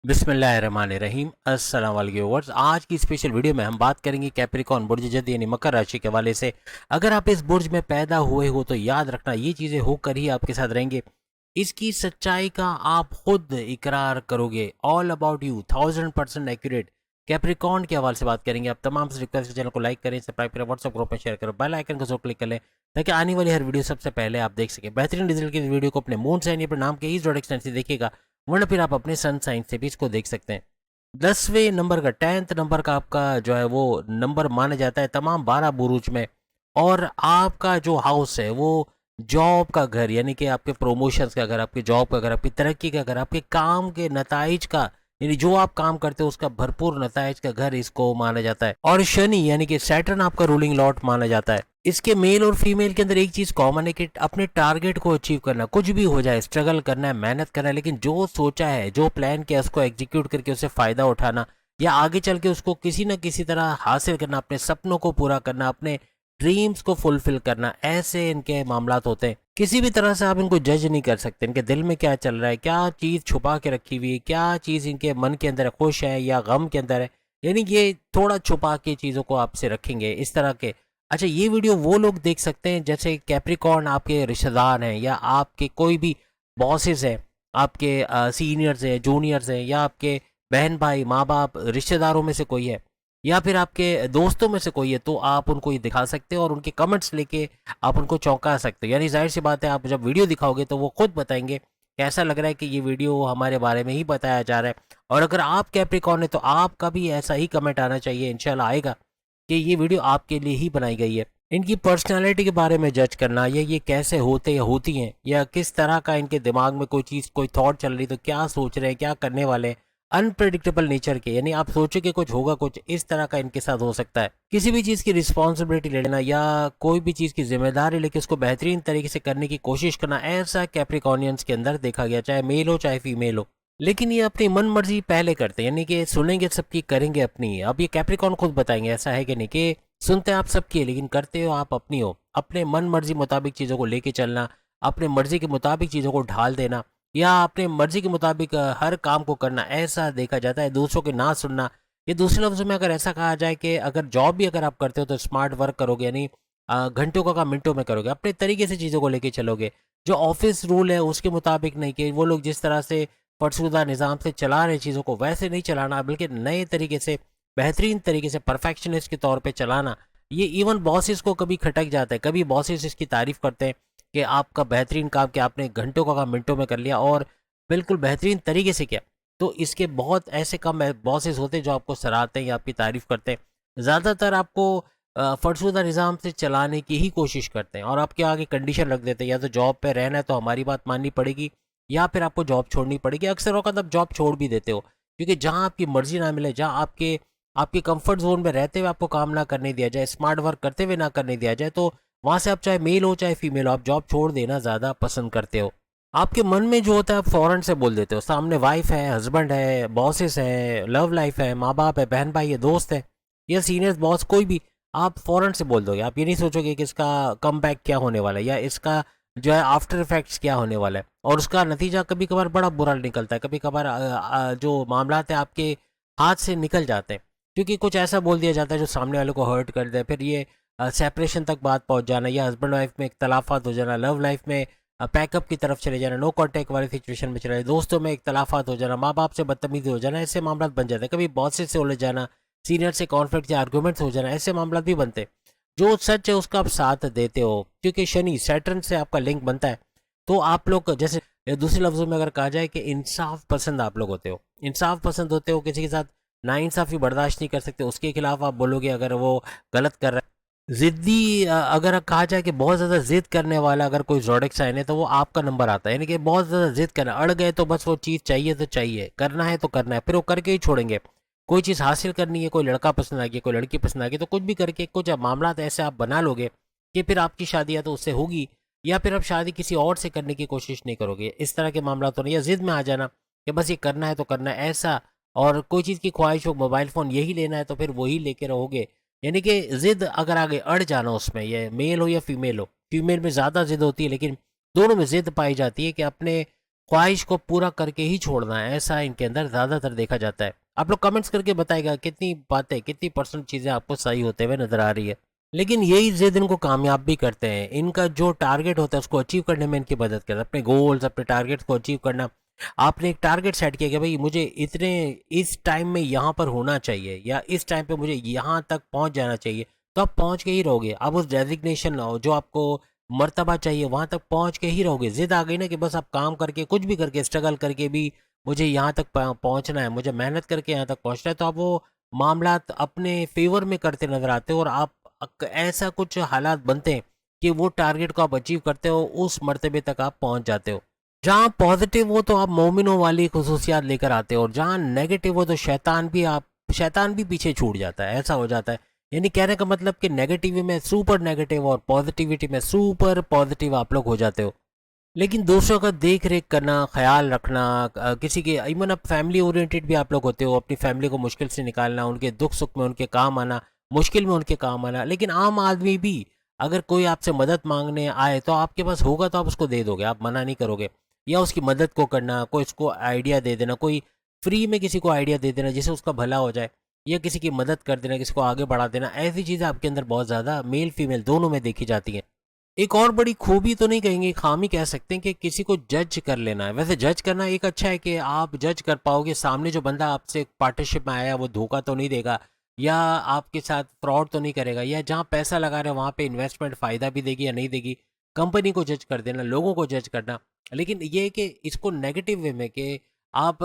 बिस्मिल्लाहिर्रहमानिर्रहीम। अस्सलाम वालेकुम व्यूअर्स। आज की स्पेशल वीडियो में हम बात करेंगे कैप्रिकॉर्न बुर्ज जद यानी मकर राशि के हवाले से। अगर आप इस बुर्ज में पैदा हुए हो तो याद रखना ये चीज़ें होकर ही आपके साथ रहेंगे। इसकी सच्चाई का आप खुद इकरार करोगे। All about you 1000% accurate. Capricorn के हवाले से बात करेंगे। आप तमाम से रिक्वेस्ट चैनल को लाइक करें, सब्सक्राइब करें, व्हाट्सएप ग्रुप में शेयर करें, बेल आइकन को जरूर क्लिक कर लें ताकि आने वाली हर वीडियो सबसे पहले आप देख सकें। बेहतरीन रिजल्ट की वीडियो को अपने मून साइन या अपने नाम के ही जोड़ से देखिएगा, वरना फिर आप अपने सन साइन से भी इसको देख सकते हैं। 10वें नंबर का 10th नंबर का आपका जो है वो नंबर माना जाता है तमाम 12 बुरुज में। और आपका जो हाउस है वो जॉब का घर, यानी कि आपके प्रमोशंस का घर, आपके जॉब का घर, आपकी तरक्की का घर, आपके काम के नताइज का, यानी जो आप काम करते हो उसका भरपूर नताइज का घर इसको माना जाता है। और शनि यानी कि सैटर्न आपका रूलिंग लॉर्ड माना जाता है। इसके मेल और फीमेल के अंदर एक चीज कॉमन है कि अपने टारगेट को अचीव करना, कुछ भी हो जाए स्ट्रगल करना है, मेहनत करना है, लेकिन जो सोचा है, जो प्लान किया उसको एग्जीक्यूट करके उससे फायदा उठाना या आगे चल के उसको किसी न किसी तरह हासिल करना, अपने सपनों को पूरा करना, अपने ड्रीम्स को फुलफिल करना, ऐसे इनके मामलात होते हैं। किसी भी तरह से आप इनको जज नहीं कर सकते। इनके दिल में क्या चल रहा है, क्या चीज़ छुपा के रखी हुई है, क्या चीज़ इनके मन के अंदर है, खुश है या गम के अंदर है, यानी ये थोड़ा छुपा के चीज़ों को आपसे रखेंगे इस तरह के। अच्छा, ये वीडियो वो लोग देख सकते हैं जैसे कैप्रिकॉर्न आपके रिश्तेदार हैं या आपके कोई भी बॉसेस हैं, आपके सीनियर्स हैं, जूनियर्स हैं, या आपके बहन भाई, माँ बाप, रिश्तेदारों में से कोई है, या फिर आपके दोस्तों में से कोई है, तो आप उनको ये दिखा सकते हो और उनके कमेंट्स लेके आप उनको चौंका सकते हो। यानी जाहिर सी बात है, आप जब वीडियो दिखाओगे तो वो खुद बताएंगे कैसा लग रहा है कि ये वीडियो हमारे बारे में ही बताया जा रहा है। और अगर आप कैप्रिकॉर्न है तो आपका भी ऐसा ही कमेंट आना चाहिए, इंशाल्लाह आएगा, कि ये वीडियो आपके लिए ही बनाई गई है। इनकी पर्सनालिटी के बारे में जज करना, या ये कैसे होते या होती हैं, या किस तरह का इनके दिमाग में कोई चीज़, कोई थॉट चल रही तो क्या सोच रहे हैं, क्या करने वाले हैं, अनप्रेडिक्टेबल नेचर के, यानी आप सोचे कि कुछ होगा, कुछ इस तरह का इनके साथ हो सकता है। किसी भी चीज़ की रिस्पॉन्सिबिलिटी लेना या कोई भी चीज़ की जिम्मेदारी लेके उसको बेहतरीन तरीके से करने की कोशिश करना, ऐसा कैप्रिकॉर्नियंस के अंदर देखा गया, चाहे मेल हो चाहे फीमेल हो। लेकिन ये अपनी मन मर्जी पहले करते हैं, यानी कि सुनेंगे सबकी, करेंगे अपनी। अब ये कैप्रिकॉर्न खुद बताएंगे ऐसा है कि नहीं, कि सुनते आप सबकी लेकिन करते हो आप अपनी हो। अपने मन मर्जी मुताबिक चीज़ों को लेके चलना, अपने मर्जी के मुताबिक चीज़ों को ढाल देना, या अपने मर्जी के मुताबिक हर काम को करना, ऐसा देखा जाता है। दूसरों की ना सुनना, ये दूसरे लफ्ज़ों में अगर ऐसा कहा जाए कि अगर जॉब भी अगर आप करते हो तो स्मार्ट वर्क करोगे, यानी घंटों का काम मिनटों में करोगे, अपने तरीके से चीज़ों को लेके चलोगे। जो ऑफिस रूल है उसके मुताबिक नहीं, कि वो लोग जिस तरह से फरशुदा निज़ाम से चला रहे चीज़ों को वैसे नहीं चलाना, बल्कि नए तरीके से, बेहतरीन तरीके से, परफेक्शनिस्ट के तौर पे चलाना। ये इवन बॉसेस को कभी खटक जाता है, कभी बॉसेस इसकी तारीफ़ करते हैं कि आपका बेहतरीन काम, कि आपने घंटों का काम मिनटों में कर लिया और बिल्कुल बेहतरीन तरीके से किया। तो इसके बहुत ऐसे कम बॉसेस होते हैं जो आपको सराहते हैं या आपकी तारीफ़ करते हैं। ज़्यादातर आपको फरशुदा निज़ाम से चलाने की ही कोशिश करते हैं और आपके आगे कंडीशन रख देते हैं, या तो जॉब पे रहना है तो हमारी बात माननी पड़ेगी, या फिर आपको जॉब छोड़नी पड़ेगी। अक्सर वक्त आप जॉब छोड़ भी देते हो, क्योंकि जहाँ आपकी मर्जी ना मिले, जहाँ आपके आपके कंफर्ट जोन में रहते हुए आपको काम ना करने दिया जाए, स्मार्ट वर्क करते हुए ना करने दिया जाए, तो वहाँ से आप चाहे मेल हो चाहे फीमेल हो, आप जॉब छोड़ देना ज़्यादा पसंद करते हो। आपके मन में जो होता है आप फ़ौरन से बोल देते हो। सामने वाइफ है, हस्बैंड है, बॉसेस है, लव लाइफ है, माँ बाप है, बहन भाई है, दोस्त है, या सीनियर बॉस कोई भी, आप फ़ौरन से बोल दोगे। आप ये नहीं सोचोगे कि इसका कम बैक क्या होने वाला है, या इसका जो है आफ्टर इफेक्ट्स क्या होने वाला है। और उसका नतीजा कभी कभार बड़ा बुरा निकलता है, कभी कभार जो मामला है आपके हाथ से निकल जाते हैं, क्योंकि कुछ ऐसा बोल दिया जाता है जो सामने वाले को हर्ट कर दे। फिर ये सेपरेशन तक बात पहुंच जाना, या हस्बैंड वाइफ में इख्तलाफात हो जाना, लव लाइफ में पैकअप की तरफ चले जाना, नो कॉन्टैक्ट वाली सिचुएशन में चले जाना, दोस्तों में इख्तलाफात हो जाना, माँ बाप से बदतमीजी हो जाना, ऐसे मामला बन जाते हैं। कभी बॉसेस से उलझ जाना, सीनियर से कॉन्फ्लिक्ट या आर्गूमेंट्स हो जाना, ऐसे मामला भी बनते हैं। जो सच है उसका आप साथ देते हो, क्योंकि शनि सैटर्न से आपका लिंक बनता है। तो आप लोग जैसे दूसरे लफ्जों में अगर कहा जाए कि इंसाफ पसंद आप लोग होते हो, इंसाफ पसंद होते हो, किसी के साथ नाइंसाफ़ी बर्दाश्त नहीं कर सकते, उसके खिलाफ आप बोलोगे अगर वो गलत कर रहा है। ज़िद्दी अगर कहा जाए कि बहुत ज़्यादा ज़िद करने वाला अगर कोई ज़ोडिएक साइन है तो वो आपका नंबर आता है, यानी कि बहुत ज़्यादा ज़िद करना, अड़ गए तो बस वो चीज़ चाहिए तो चाहिए, करना है तो करना है, फिर वो करके ही छोड़ेंगे। कोई चीज़ हासिल करनी है, कोई लड़का पसंद आ गया, कोई लड़की पसंद आ गई, तो कुछ भी करके कुछ मामला ऐसे आप बना लोगे कि फिर आपकी शादी या तो उससे होगी, या फिर आप शादी किसी और से करने की कोशिश नहीं करोगे। इस तरह के मामला तो नहीं, या ज़िद में आ जाना कि बस ये करना है तो करना है ऐसा। और कोई चीज़ की ख्वाहिश हो, मोबाइल फ़ोन यही लेना है तो फिर वही लेके रहोगे। यानी कि ज़िद अगर आगे अड़ जाना उसमें, ये मेल हो या फीमेल हो, फीमेल में ज़्यादा ज़िद होती है, लेकिन दोनों में ज़िद पाई जाती है कि अपने ख्वाहिश को पूरा करके ही छोड़ना है, ऐसा इनके अंदर ज़्यादातर देखा जाता है। आप लोग कमेंट्स करके बताएगा कितनी बातें, कितनी परसेंट चीज़ें आपको सही होते हुए नज़र आ रही है। लेकिन यही ज़िद इनको कामयाब भी करते हैं। इनका जो टारगेट होता है उसको अचीव करने में इनकी मदद करता है। अपने गोल्स, अपने टारगेट्स को अचीव करना, आपने एक टारगेट सेट किया कि भाई मुझे इतने इस टाइम में यहाँ पर होना चाहिए या इस टाइम पे मुझे यहाँ तक पहुँच जाना चाहिए, तो आप पहुँच के ही रहोगे। आप उस डेजिग्नेशन जो आपको मर्तबा चाहिए वहाँ तक पहुँच के ही रहोगे। ज़िद आ गई ना कि बस आप काम करके, कुछ भी करके, स्ट्रगल करके भी मुझे यहाँ तक पहुँचना है, मुझे मेहनत करके यहाँ तक पहुँचना है, तो आप वो मामलात अपने फेवर में करते नज़र आते हो और आप ऐसा कुछ हालात बनते हैं कि वो टारगेट को आप अचीव करते हो, उस मर्तबे तक आप पहुँच जाते हो। जहाँ पॉजिटिव हो तो आप मोमिनों वाली खसूसियात लेकर आते हो और जहाँ नेगेटिव हो तो शैतान भी पीछे छूट जाता है, ऐसा हो जाता है। यानी कहने का मतलब कि नेगेटिव में सुपर नेगेटिव और पॉजिटिविटी में सुपर पॉजिटिव आप लोग हो जाते हो। लेकिन दूसरों का देख रेख करना, ख्याल रखना, किसी के इवन आप फैमिली ओरिएंटेड भी आप लोग होते हो, अपनी फैमिली को मुश्किल से निकालना, उनके दुख सुख में उनके काम आना, मुश्किल में उनके काम आना। लेकिन आम आदमी भी अगर कोई आपसे मदद मांगने आए तो आपके पास होगा तो आप उसको दे दोगे, आप मना नहीं करोगे। या उसकी मदद को करना, कोई उसको आइडिया दे देना, कोई फ्री में किसी को आइडिया दे देना जिससे उसका भला हो जाए, या किसी की मदद कर देना, किसी को आगे बढ़ा देना, ऐसी चीज़ें आपके अंदर बहुत ज़्यादा मेल फीमेल दोनों में देखी जाती हैं। एक और बड़ी खूबी तो नहीं कहेंगे, खामी कह सकते हैं कि किसी को जज कर लेना है। वैसे जज करना एक अच्छा है कि आप जज कर पाओगे सामने जो बंदा आपसे पार्टनरशिप में आया है वो धोखा तो नहीं देगा, या आपके साथ फ्रॉड तो नहीं करेगा, या जहाँ पैसा लगा रहे हैं वहाँ पे इन्वेस्टमेंट फ़ायदा भी देगी या नहीं देगी। कंपनी को जज कर देना, लोगों को जज करना। लेकिन ये है कि इसको नेगेटिव वे में कि आप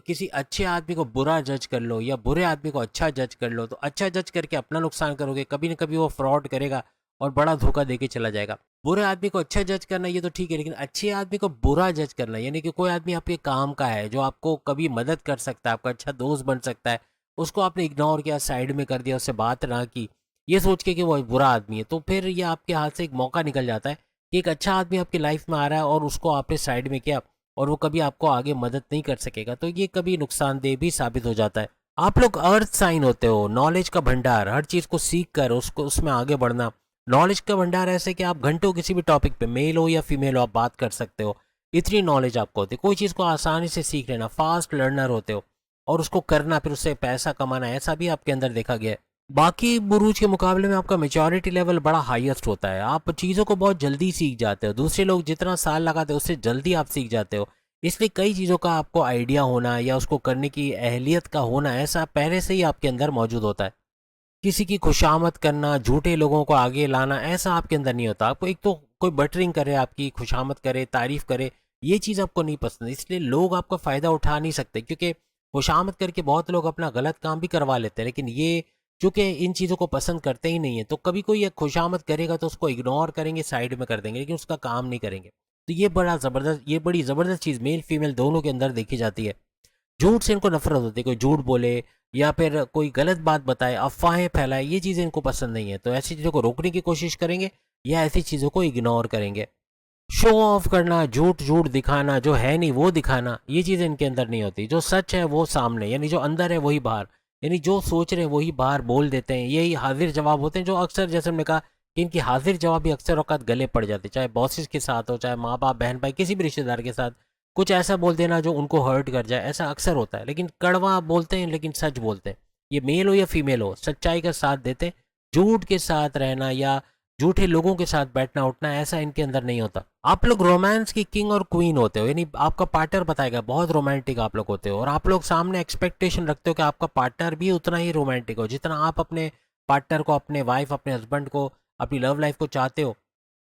किसी अच्छे आदमी को बुरा जज कर लो या बुरे आदमी को अच्छा जज कर लो, तो अच्छा जज करके अपना नुकसान करोगे, कभी ना कभी वो फ्रॉड करेगा और बड़ा धोखा देके चला जाएगा। बुरे आदमी को अच्छा जज करना ये तो ठीक है, लेकिन अच्छे आदमी को बुरा जज करना, यानी कि कोई आदमी आपके काम का है, जो आपको कभी मदद कर सकता है, आपका अच्छा दोस्त बन सकता है, उसको आपने इग्नोर किया, साइड में कर दिया, उससे बात ना की, ये सोच के कि वो बुरा आदमी है, तो फिर ये आपके हाथ से एक मौका निकल जाता है कि एक अच्छा आदमी आपकी लाइफ में आ रहा है और उसको आपने साइड में किया और वो कभी आपको आगे मदद नहीं कर सकेगा, तो ये कभी नुकसानदेह भी साबित हो जाता है। आप लोग अर्थ साइन होते हो, नॉलेज का भंडार, हर चीज़ को सीख कर उसको उसमें आगे बढ़ना। नॉलेज का भंडार ऐसे कि आप घंटों किसी भी टॉपिक पे, मेल हो या फीमेल हो, आप बात कर सकते हो, इतनी नॉलेज आपको होती है। कोई चीज़ को आसानी से सीख लेना, फास्ट लर्नर होते हो और उसको करना, फिर उससे पैसा कमाना, ऐसा भी आपके अंदर देखा गया है। बाकी बुरूज के मुकाबले में आपका मेच्योरिटी लेवल बड़ा हाईएस्ट होता है, आप चीज़ों को बहुत जल्दी सीख जाते हो, दूसरे लोग जितना साल लगाते हो उससे जल्दी आप सीख जाते हो। इसलिए कई चीज़ों का आपको आइडिया होना या उसको करने की अहलियत का होना, ऐसा पहले से ही आपके अंदर मौजूद होता है। किसी की खुशामद करना, झूठे लोगों को आगे लाना, ऐसा आपके अंदर नहीं होता। आपको एक तो कोई बटरिंग करे, आपकी खुशामद करे, तारीफ करे, ये चीज़ आपको नहीं पसंद, इसलिए लोग आपका फ़ायदा उठा नहीं सकते, क्योंकि खुशामद करके बहुत लोग अपना गलत काम भी करवा लेते हैं। लेकिन ये चूँकि इन चीज़ों को पसंद करते ही नहीं है, तो कभी कोई ये खुशामद करेगा तो उसको इग्नोर करेंगे, साइड में कर देंगे, लेकिन उसका काम नहीं करेंगे। तो ये बड़ी ज़बरदस्त चीज़ मेल फीमेल दोनों के अंदर देखी जाती है। झूठ से इनको नफरत होती है, कोई झूठ बोले या फिर कोई गलत बात बताए, अफवाहें फैलाए, ये चीज़ें इनको पसंद नहीं है, तो ऐसी चीज़ों को रोकने की कोशिश करेंगे या ऐसी चीज़ों को इग्नोर करेंगे। शो ऑफ करना, झूठ झूठ दिखाना, जो है नहीं वो दिखाना, ये चीज़ें इनके अंदर नहीं होती। जो सच है वो सामने, यानी जो अंदर है वही बाहर, यानी जो सोच रहे हैं वही बाहर बोल देते हैं। यही हाजिर जवाब होते हैं, जो अक्सर, जैसे हमने कहा कि इनकी हाजिर जवाब भी अक्सर औकात गले पड़ जाते हैं, चाहे बॉसेस के साथ हो, चाहे माँ बाप, बहन भाई, किसी भी रिश्तेदार के साथ कुछ ऐसा बोल देना जो उनको हर्ट कर जाए, ऐसा अक्सर होता है। लेकिन कड़वा बोलते हैं लेकिन सच बोलते हैं। ये मेल हो या फीमेल हो, सच्चाई का साथ देते हैं। झूठ के साथ रहना या झूठे लोगों के साथ बैठना उठना, ऐसा इनके अंदर नहीं होता। आप लोग रोमांस की किंग और क्वीन होते हो, यानी आपका पार्टनर बताएगा बहुत रोमांटिक आप लोग होते हो, और आप लोग सामने एक्सपेक्टेशन रखते हो कि आपका पार्टनर भी उतना ही रोमांटिक हो जितना आप अपने पार्टनर को, अपने वाइफ, अपने हस्बैंड को, अपनी लव लाइफ को चाहते हो,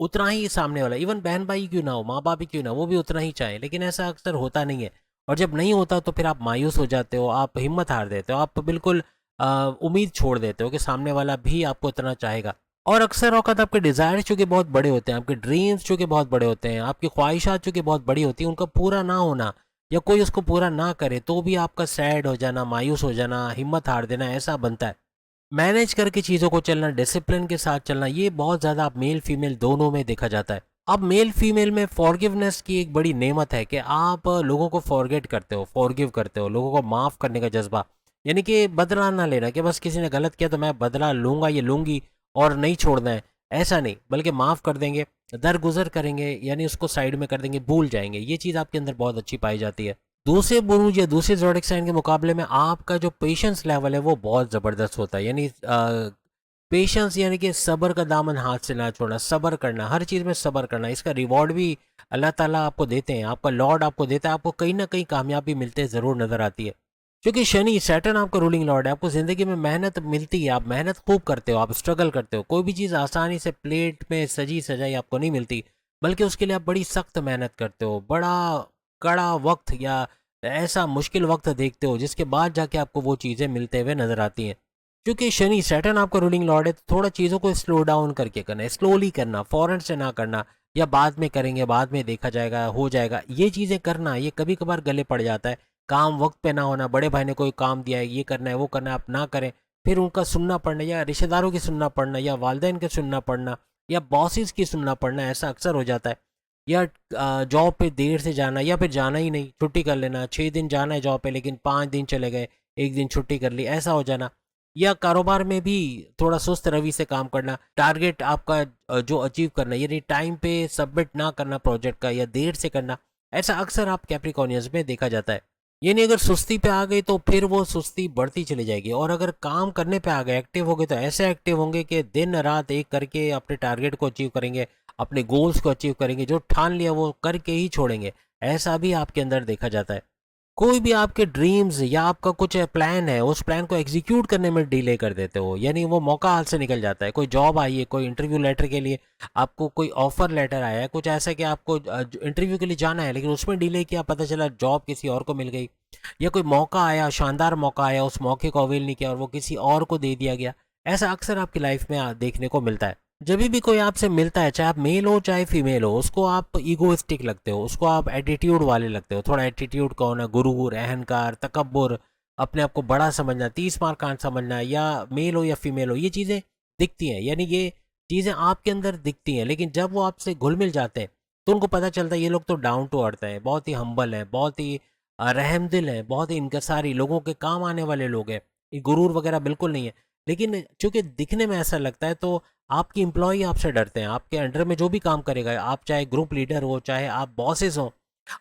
उतना ही सामने वाला, इवन बहन भाई क्यों ना हो, माँ बाप ही क्यों ना हो, वो भी उतना ही चाहे। लेकिन ऐसा अक्सर होता नहीं है, और जब नहीं होता तो फिर आप मायूस हो जाते हो, आप हिम्मत हार देते हो, आप बिल्कुल उम्मीद छोड़ देते हो कि सामने वाला भी आपको इतना चाहेगा। और अक्सर औकत आपके डिज़ायर्स चूँकि बहुत बड़े होते हैं, आपके ड्रीम्स चूँकि बहुत बड़े होते हैं, आपकी ख्वाहिशात चूँकि बहुत बड़ी होती हैं, उनका पूरा ना होना या कोई उसको पूरा ना करे तो भी आपका सैड हो जाना, मायूस हो जाना, हिम्मत हार देना, ऐसा बनता है। मैनेज करके चीज़ों को चलना, डिसिप्लिन के साथ चलना, ये बहुत ज़्यादा आप मेल फीमेल दोनों में देखा जाता है। अब मेल फीमेल में फॉरगिवनेस की एक बड़ी नेमत है कि आप लोगों को फॉरगेट करते हो, फॉरगिव करते हो, लोगों को माफ़ करने का जज्बा, यानी कि बदला ना लेना कि बस किसी ने गलत किया तो मैं बदला लूंगा या लूंगी और नहीं छोड़ना है, ऐसा नहीं, बल्कि माफ़ कर देंगे। दरगुजर करेंगे, यानी उसको साइड में कर देंगे, भूल जाएंगे। ये चीज़ आपके अंदर बहुत अच्छी पाई जाती है। दूसरे बुरुज या दूसरे ज़ोडिएक साइन के मुकाबले में आपका जो पेशेंस लेवल है वो बहुत ज़बरदस्त होता है। यानी पेशेंस यानी कि सब्र का दामन हाथ से ना छोड़ना, सब्र करना, हर चीज़ में सब्र करना। इसका रिवॉर्ड भी अल्लाह ताला आपको देते हैं, आपका लॉर्ड आपको देता है, आपको कहीं ना कहीं कामयाबी मिलते ज़रूर नज़र आती है। क्योंकि शनि सैटर्न आपका रूलिंग लॉर्ड है, आपको ज़िंदगी में मेहनत मिलती है, आप मेहनत खूब करते हो, आप स्ट्रगल करते हो। कोई भी चीज़ आसानी से प्लेट में सजी सजाई आपको नहीं मिलती, बल्कि उसके लिए आप बड़ी सख्त मेहनत करते हो, बड़ा कड़ा वक्त या ऐसा मुश्किल वक्त देखते हो जिसके बाद जाके आपको वो चीज़ें मिलते हुए नजर आती हैं। क्योंकि शनि सैटर्न आपका रूलिंग लॉर्ड है, तो थोड़ा चीज़ों को स्लो डाउन करके करना है, स्लोली करना, फौरन से ना करना, या बाद में करेंगे, बाद में देखा जाएगा, हो जाएगा, ये चीज़ें करना, ये कभी कभार गले पड़ जाता है। काम वक्त पे ना होना, बड़े भाई ने कोई काम दिया है, ये करना है, वो करना है, आप ना करें, फिर उनका सुनना पड़ना, या रिश्तेदारों की सुनना पड़ना, या वालदेन की सुनना पड़ना, या बॉसेस की सुनना पड़ना, ऐसा अक्सर हो जाता है। या जॉब पे देर से जाना, या फिर जाना ही नहीं, छुट्टी कर लेना, 6 दिन जाना है जॉब पे लेकिन 5 दिन चले गए, एक दिन छुट्टी कर ली, ऐसा हो जाना। या कारोबार में भी थोड़ा सुस्त रवि से काम करना, टारगेट आपका जो अचीव करना, यानी टाइम पे सबमिट ना करना प्रोजेक्ट का, या देर से करना, ऐसा अक्सर आप कैप्रिकॉर्नियंस में देखा जाता है। यानी अगर सुस्ती पे आ गई तो फिर वो सुस्ती बढ़ती चली जाएगी, और अगर काम करने पे आ गए, एक्टिव हो गए, तो ऐसे एक्टिव होंगे कि दिन रात एक करके अपने टारगेट को अचीव करेंगे, अपने गोल्स को अचीव करेंगे, जो ठान लिया वो करके ही छोड़ेंगे। ऐसा भी आपके अंदर देखा जाता है। कोई भी आपके ड्रीम्स या आपका कुछ प्लान है, उस प्लान को एग्जीक्यूट करने में डिले कर देते हो, यानी वो मौका हाथ से निकल जाता है। कोई जॉब आई है, कोई इंटरव्यू लेटर के लिए आपको कोई ऑफर लेटर आया है, कुछ ऐसा कि आपको इंटरव्यू के लिए जाना है, लेकिन उसमें डिले किया, पता चला जॉब किसी और को मिल गई। या कोई मौका आया, शानदार मौका आया, उस मौके को अवेल नहीं किया और वो किसी और को दे दिया गया। ऐसा अक्सर आपकी लाइफ में देखने को मिलता है। जब भी कोई आपसे मिलता है, चाहे आप मेल हो चाहे फीमेल हो, उसको आप ईगोइस्टिक लगते हो, उसको आप एटीट्यूड वाले लगते हो। थोड़ा एटीट्यूड का होना, गुरूर, अहंकार, तकब्बुर, अपने आप को बड़ा समझना, 30 मार कान समझना, या मेल हो या फीमेल हो, ये चीज़ें दिखती हैं, यानी ये चीज़ें आपके अंदर दिखती हैं। लेकिन जब वो आपसे घुल मिल जाते हैं तो उनको पता चलता है ये लोग तो डाउन टू अर्थ है, बहुत ही हम्बल है, बहुत ही रहमदिल है, बहुत ही इनकसारी, लोगों के काम आने वाले लोग हैं। ये गुरूर वगैरह बिल्कुल नहीं है। लेकिन चूंकि दिखने में ऐसा लगता है, तो आपकी एम्प्लॉय आपसे डरते हैं। आपके अंडर में जो भी काम करेगा, आप चाहे ग्रुप लीडर हो चाहे आप बॉसेस हो,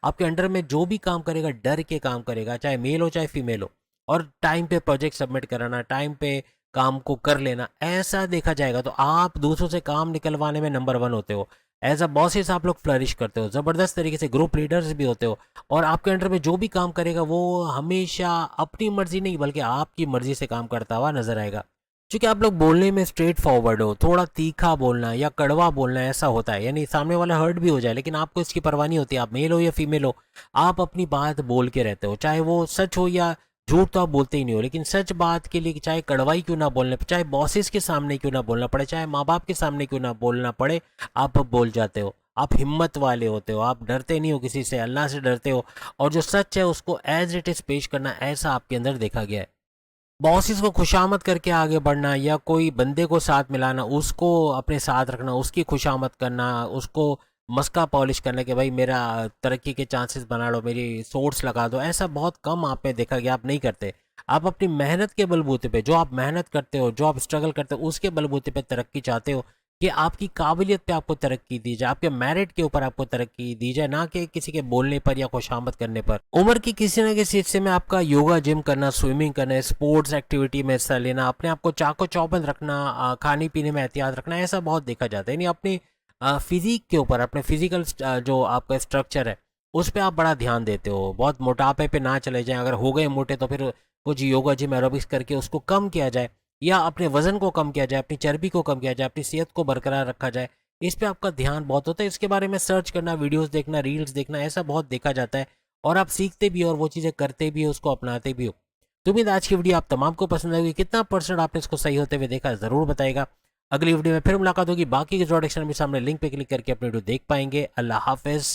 आपके अंडर में जो भी काम करेगा डर के काम करेगा, चाहे मेल हो चाहे फीमेल हो। और टाइम पे प्रोजेक्ट सबमिट कराना, टाइम पे काम को कर लेना, ऐसा देखा जाएगा तो आप दूसरों से काम निकलवाने में नंबर 1 होते हो। एज अ बॉसेस आप लोग फ्लरिश करते हो, ज़बरदस्त तरीके से ग्रुप लीडर्स भी होते हो। और आपके अंडर में जो भी काम करेगा वो हमेशा अपनी मर्जी नहीं बल्कि आपकी मर्जी से काम करता हुआ नजर आएगा। क्योंकि आप लोग बोलने में स्ट्रेट फॉरवर्ड हो, थोड़ा तीखा बोलना या कड़वा बोलना ऐसा होता है, यानी सामने वाला हर्ट भी हो जाए लेकिन आपको इसकी परवाह नहीं होती। आप मेल हो या फीमेल हो, आप अपनी बात बोल के रहते हो, चाहे वो सच हो या झूठ, तो आप बोलते ही नहीं हो। लेकिन सच बात के लिए चाहे कड़वाई क्यों ना बोलने, चाहे बॉसेस के सामने क्यों ना बोलना पड़े, चाहे माँ बाप के सामने क्यों ना बोलना पड़े, आप बोल जाते हो। आप हिम्मत वाले होते हो, आप डरते नहीं हो किसी से, अल्लाह से डरते हो। और जो सच है उसको एज इट इज़ पेश करना, ऐसा आपके अंदर देखा गया है। बॉसेस को खुशामद करके आगे बढ़ना, या कोई बंदे को साथ मिलाना, उसको अपने साथ रखना, उसकी खुशामद करना, उसको मस्का पॉलिश करना कि भाई मेरा तरक्की के चांसेस बना लो, मेरी सोर्स लगा दो, ऐसा बहुत कम आप में देखा गया। आप नहीं करते। आप अपनी मेहनत के बलबूते पे, जो आप मेहनत करते हो, जो आप स्ट्रगल करते हो, उसके बलबूते पे तरक्की चाहते हो, कि आपकी काबिलियत पे आपको तरक्की दी जाए, आपके मेरिट के ऊपर आपको तरक्की दी जाए, ना कि किसी के बोलने पर या खुशामद करने पर। उम्र की किसी न किसी हिस्से में आपका योगा, जिम करना, स्विमिंग करना, स्पोर्ट्स एक्टिविटी में हिस्सा लेना, अपने आप को चाको चौबंद रखना, खाने पीने में एहतियात रखना, ऐसा बहुत देखा जाता है। यानी अपनी फिजिक के ऊपर, अपने फिजिकल जो आपका स्ट्रक्चर है उस पर आप बड़ा ध्यान देते हो। बहुत मोटापे पे ना चले जाएं, अगर हो गए मोटे तो फिर कुछ योगा, जिम, एरोबिक्स करके उसको कम किया जाए, या अपने वजन को कम किया जाए, अपनी चर्बी को कम किया जाए, अपनी सेहत को बरकरार रखा जाए। इस पे आपका ध्यान बहुत होता है। इसके बारे में सर्च करना, वीडियोस देखना, रील्स देखना, ऐसा बहुत देखा जाता है। और आप सीखते भी हो और वो चीज़ें करते भी हो, उसको अपनाते भी हो। तो उम्मीद आज की वीडियो आप तमाम को पसंद आएगी। कितना परसेंट आपने इसको सही होते हुए देखा ज़रूर बताएगा। अगली वीडियो में फिर मुलाकात होगी। बाकी के जो डिस्क्रिप्शन में सामने लिंक पे क्लिक करके अपनी वीडियो देख पाएंगे। अल्लाह हाफिज़।